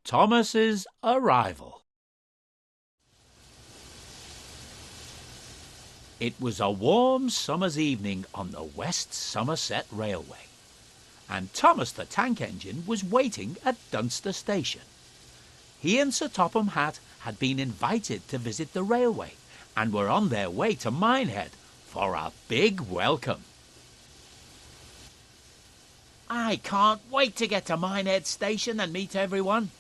Thomas's arrival. It was a warm summer's evening on the West Somerset Railway, and Thomas the Tank Engine was waiting at Dunster Station. He and Sir Topham Hatt had been invited to visit the railway and were on their way to Minehead for a big welcome. "I can't wait to get to Minehead Station and meet everyone,"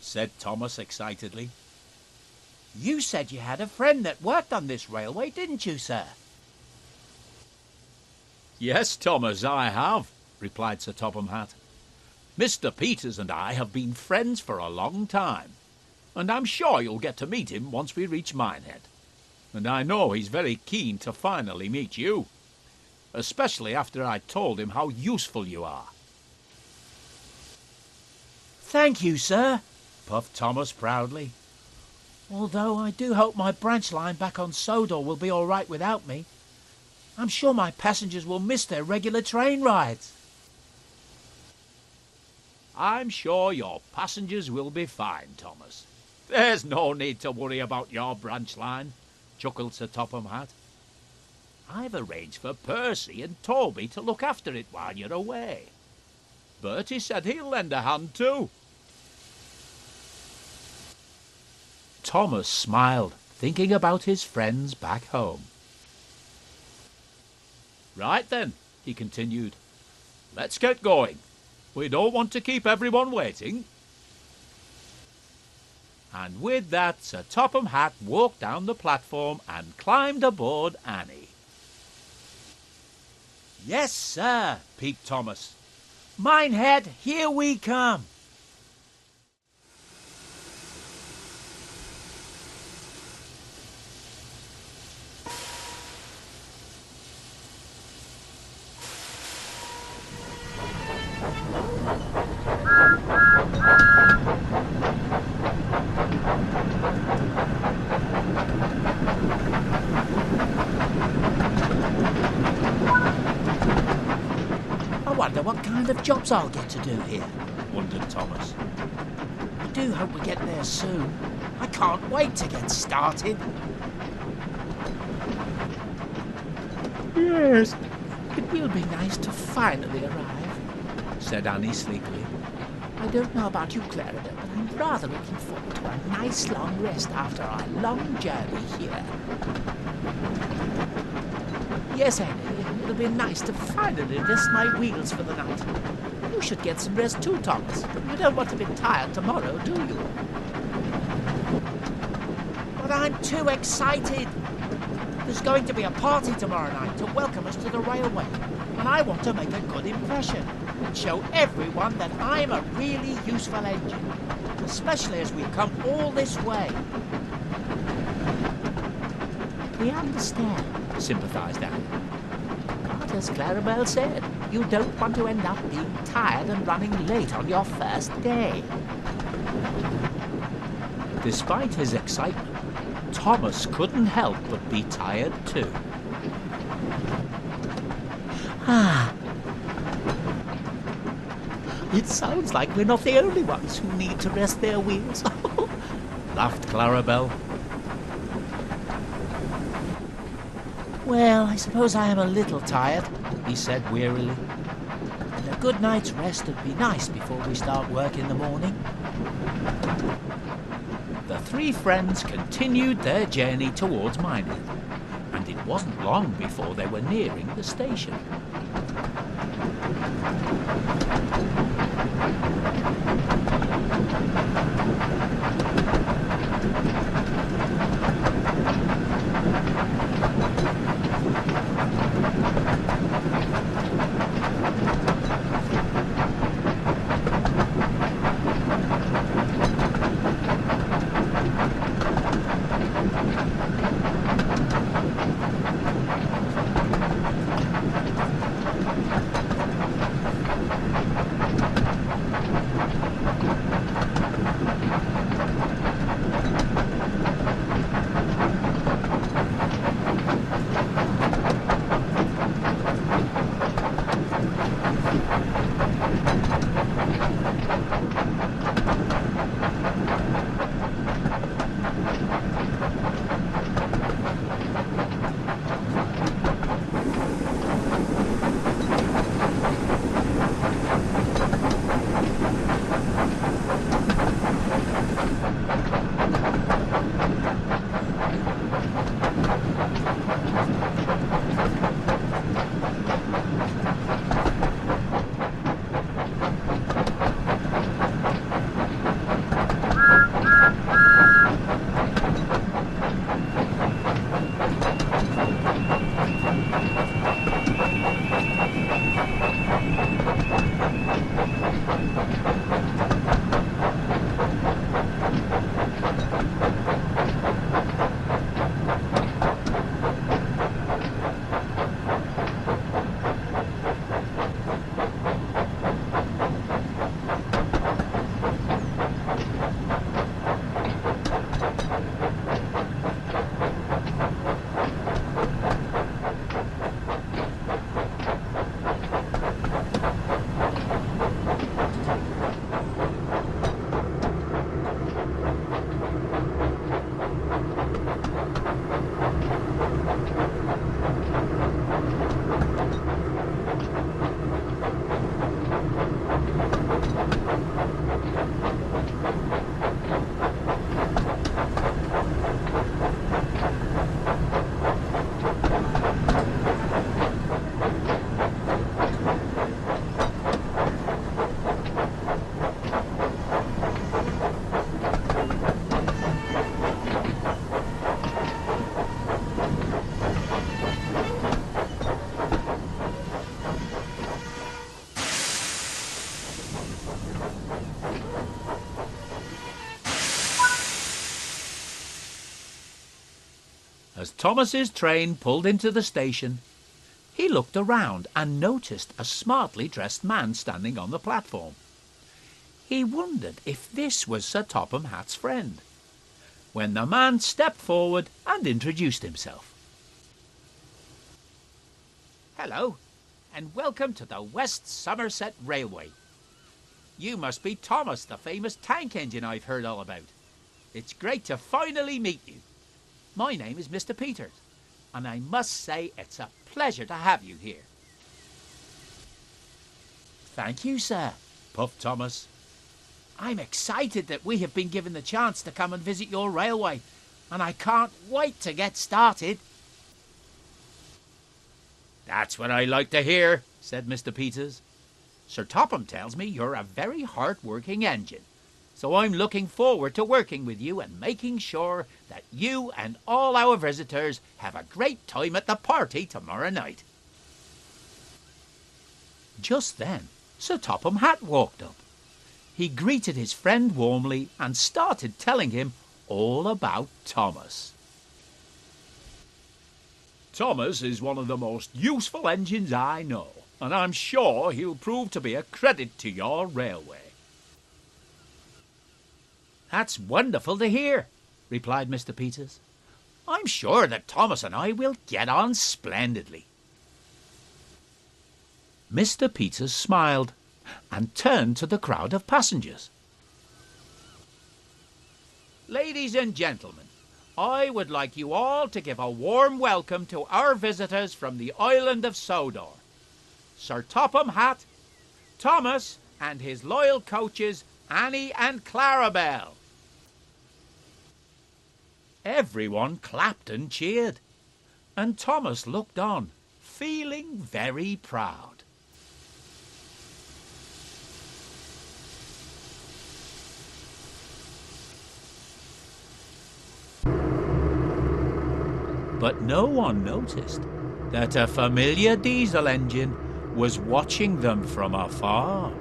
said Thomas excitedly. "You said you had a friend that worked on this railway, didn't you, sir?" "Yes, Thomas, I have," replied Sir Topham Hatt. "Mr. Peters and I have been friends for a long time, and I'm sure you'll get to meet him once we reach Minehead. And I know he's very keen to finally meet you, especially after I told him how useful you are." "Thank you, sir," puffed Thomas proudly. "Although I do hope my branch line back on Sodor will be all right without me. I'm sure my passengers will miss their regular train rides." "I'm sure your passengers will be fine, Thomas. There's no need to worry about your branch line," chuckled Sir Topham Hatt. "I've arranged for Percy and Toby to look after it while you're away. Bertie said he'll lend a hand too." Thomas smiled, thinking about his friends back home. "Right then," he continued, "let's get going. We don't want to keep everyone waiting." And with that, Sir Topham Hatt walked down the platform and climbed aboard Annie. "Yes, sir," peeped Thomas. "Minehead, here we come." "I wonder what kind of jobs I'll get to do here," wondered Thomas. "I do hope we get there soon. I can't wait to get started." "Yes, it will be nice to finally arrive," said Annie sleepily. "I don't know about you, Clarida, but I'm rather looking forward to a nice long rest after our long journey here." "Yes, Annie, it'll be nice to finally rest my wheels for the night. You should get some rest too, Thomas. You don't want to be tired tomorrow, do you?" "But I'm too excited. There's going to be a party tomorrow night to welcome us to the railway, and I want to make a good impression and show everyone that I'm a really useful engine, especially as we've come all this way." "We understand," sympathised Annie. "But as Clarabelle said, you don't want to end up being tired and running late on your first day." Despite his excitement, Thomas couldn't help but be tired too. "It sounds like we're not the only ones who need to rest their wheels," laughed Clarabelle. "Well, I suppose I am a little tired," he said wearily. "And a good night's rest would be nice before we start work in the morning." The three friends continued their journey towards Minehead, and it wasn't long before they were nearing the station. As Thomas's train pulled into the station, he looked around and noticed a smartly dressed man standing on the platform. He wondered if this was Sir Topham Hatt's friend, when the man stepped forward and introduced himself. "Hello, and welcome to the West Somerset Railway. You must be Thomas, the famous tank engine I've heard all about. It's great to finally meet you. My name is Mr. Peters, and I must say it's a pleasure to have you here." "Thank you, sir," puffed Thomas. "I'm excited that we have been given the chance to come and visit your railway, and I can't wait to get started." "That's what I like to hear," said Mr. Peters. "Sir Topham tells me you're a very hard-working engine, so I'm looking forward to working with you and making sure that you and all our visitors have a great time at the party tomorrow night." Just then, Sir Topham Hatt walked up. He greeted his friend warmly and started telling him all about Thomas. "Thomas is one of the most useful engines I know, and I'm sure he'll prove to be a credit to your railway." "That's wonderful to hear," replied Mr. Peters. "I'm sure that Thomas and I will get on splendidly." Mr. Peters smiled and turned to the crowd of passengers. "Ladies and gentlemen, I would like you all to give a warm welcome to our visitors from the island of Sodor, Sir Topham Hatt, Thomas, and his loyal coaches Annie and Clarabelle." Everyone clapped and cheered, and Thomas looked on, feeling very proud. But no one noticed that a familiar diesel engine was watching them from afar.